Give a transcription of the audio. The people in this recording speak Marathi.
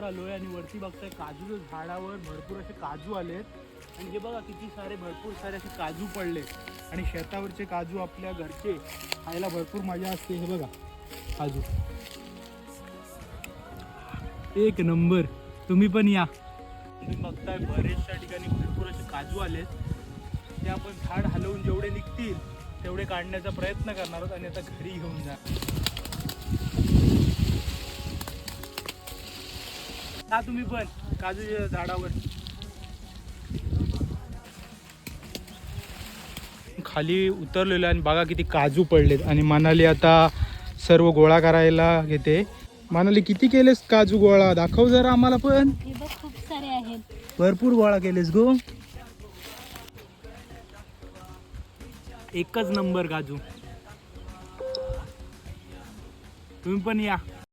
आलोय आणि वरती बघताय काजूच्या झाडावर भरपूर असे काजू आलेत आणि हे बघा किती सारे भरपूर सारे असे काजू पडले आणि शेतावरचे काजू आपल्या घरचे खायला भरपूर मजा असते. हे बघा काजू एक नंबर. तुम्ही पण या. तुम्ही बघताय बरेचशा ठिकाणी भरपूर असे काजू आलेत. ते आपण झाड हलवून जेवढे निघतील तेवढे काढण्याचा प्रयत्न करणार आहोत आणि आता घरी घेऊन जा. तुम्ही पण काजूच्या झाडावर खाली उतरलेलो आणि बघा किती काजू पडलेत आणि मनाली आता सर्व गोळा करायला घेते. मनाली किती केलेस काजू गोळा? दाखव जरा आम्हाला पण. खूप सारे आहेत. भरपूर गोळा केलेस गो. एकच नंबर काजू. तुम्ही पण या.